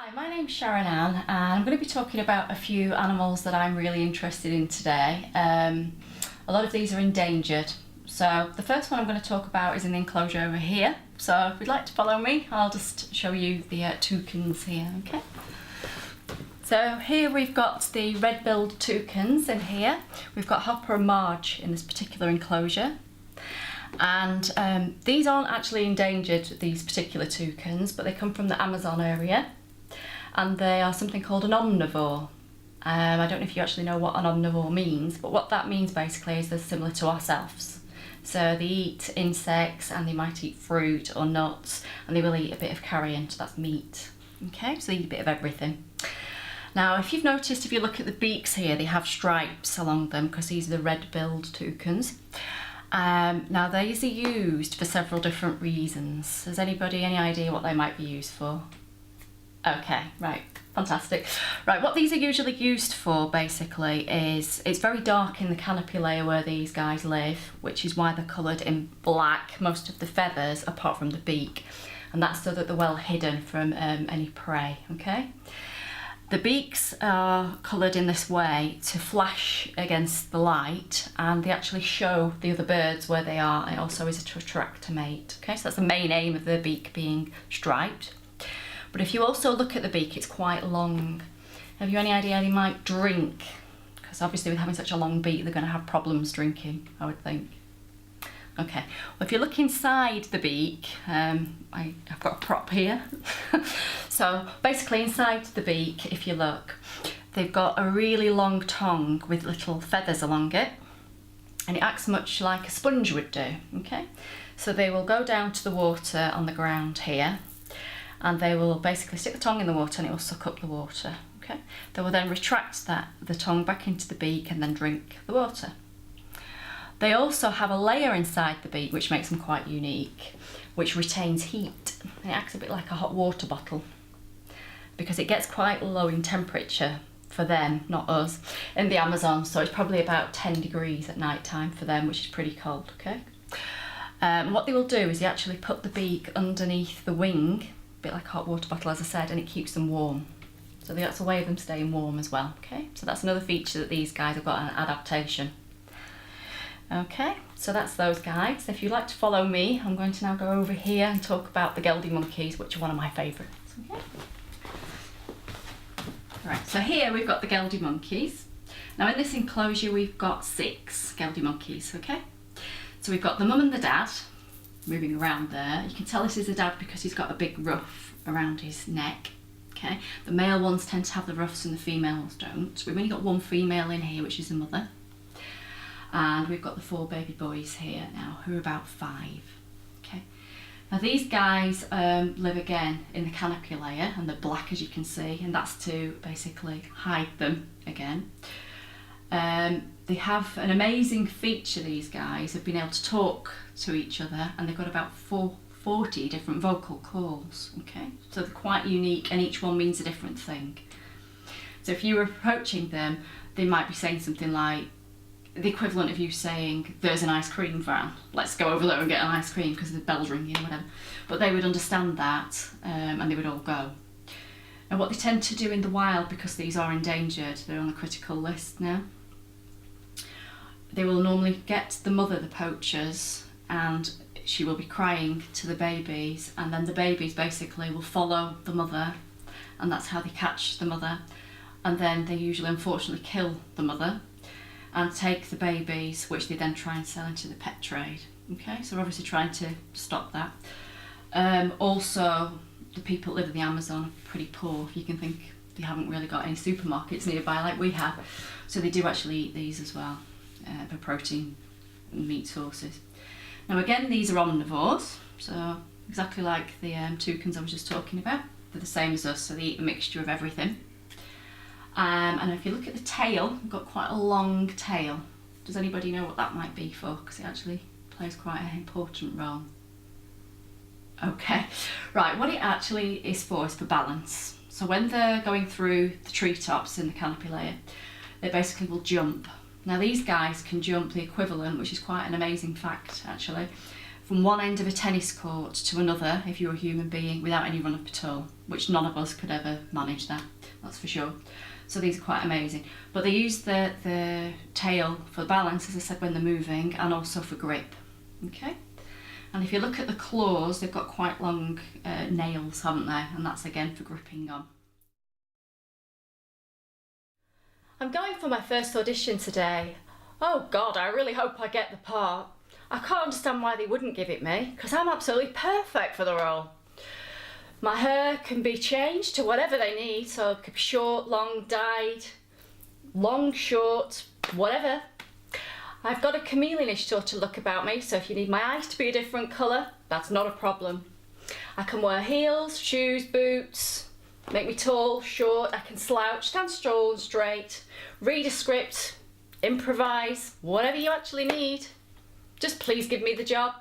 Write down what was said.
Hi, my name's Sharon and I'm going to be talking about a few animals that I'm really interested in today. A lot of these are endangered. So the first one I'm going to talk about is in the enclosure over here. So if you'd like to follow me, I'll just show you the toucans here, okay? So here we've got the red-billed toucans in here. We've got Hopper and Marge in this particular enclosure. And these aren't actually endangered, these particular toucans, but they come from the Amazon area. And they are something called an omnivore. I don't know if you actually know what an omnivore means, but what that means basically is they're similar to ourselves. So they eat insects and they might eat fruit or nuts, and they will eat a bit of carrion, so that's meat. Okay, so they eat a bit of everything. Now, if you've noticed, if you look at the beaks here, they have stripes along them because these are the red-billed toucans. Now, these are used for several different reasons. Has anybody any idea what they might be used for? Okay, right, fantastic. Right, what these are usually used for basically is, it's very dark in the canopy layer where these guys live, which is why they're coloured in black, most of the feathers apart from the beak, and that's so that they're well hidden from any prey, okay? The beaks are coloured in this way to flash against the light, and they actually show the other birds where they are. It also is to attract a mate, okay? So that's the main aim of the beak being striped. But if you also look at the beak, it's quite long. Have you any idea how they might drink? Because obviously with having such a long beak, they're going to have problems drinking, I would think. Okay, well if you look inside the beak, I've got a prop here. So basically inside the beak, if you look, they've got a really long tongue with little feathers along it. And it acts much like a sponge would do, okay? So they will go down to the water on the ground here, and they will basically stick the tongue in the water and it will suck up the water, okay? They will then retract the tongue back into the beak and then drink the water. They also have a layer inside the beak which makes them quite unique, which retains heat. It acts a bit like a hot water bottle because it gets quite low in temperature for them, not us, in the Amazon, so it's probably about 10 degrees at night time for them, which is pretty cold, okay? What they will do is they actually put the beak underneath the wing, a bit like a hot water bottle as I said, and it keeps them warm. So that's a way of them staying warm as well, okay? So that's another feature that these guys have got, an adaptation. Okay, so that's those guys. If you'd like to follow me, I'm going to now go over here and talk about the Geldi Monkeys, which are one of my favourites. Okay. Right, so here we've got the Geldi Monkeys. Now in this enclosure we've got 6 Geldi Monkeys, okay? So we've got the mum and the dad moving around there. You can tell this is a dad because he's got a big ruff around his neck, okay? The male ones tend to have the ruffs and the females don't. We've only got one female in here, which is the mother. And we've got the 4 baby boys here now, who are about 5, okay? Now these guys live again in the canopy layer, and they're black as you can see, and that's to basically hide them again. They have an amazing feature, these guys, of being able to talk to each other, and they've got about 40 different vocal calls, okay? So they're quite unique, and each one means a different thing. So if you were approaching them, they might be saying something like, the equivalent of you saying, there's an ice cream van, let's go over there and get an ice cream because the bell's ringing or whatever. But they would understand that, and they would all go. And what they tend to do in the wild, because these are endangered, they're on a critical list now, they will normally get the mother, the poachers, and she will be crying to the babies, and then the babies basically will follow the mother, and that's how they catch the mother. And then they usually unfortunately kill the mother and take the babies, which they then try and sell into the pet trade. Okay, so we're obviously trying to stop that. Also, the people that live in the Amazon are pretty poor. You can think they haven't really got any supermarkets nearby like we have. So they do actually eat these as well, for protein and meat sources. Now again, these are omnivores, so exactly like the toucans I was just talking about. They're the same as us, so they eat a mixture of everything. And if you look at the tail, we've got quite a long tail. Does anybody know what that might be for? Because it actually plays quite an important role. Okay, right, what it actually is for balance. So when they're going through the treetops in the canopy layer, they basically will jump. Now these guys can jump the equivalent, which is quite an amazing fact actually, from one end of a tennis court to another if you're a human being without any run-up at all, which none of us could ever manage that, that's for sure. So these are quite amazing. But they use the tail for balance, as I said, when they're moving, and also for grip. Okay? And if you look at the claws, they've got quite long nails, haven't they? And that's again for gripping on. I'm going for my first audition today. Oh God, I really hope I get the part. I can't understand why they wouldn't give it me, because I'm absolutely perfect for the role. My hair can be changed to whatever they need, so it could be short, long, dyed, long, short, whatever. I've got a chameleonish sort of look about me, so if you need my eyes to be a different colour, that's not a problem. I can wear heels, shoes, boots, make me tall, short, I can slouch, stand tall and straight, read a script, improvise, whatever you actually need. Just please give me the job.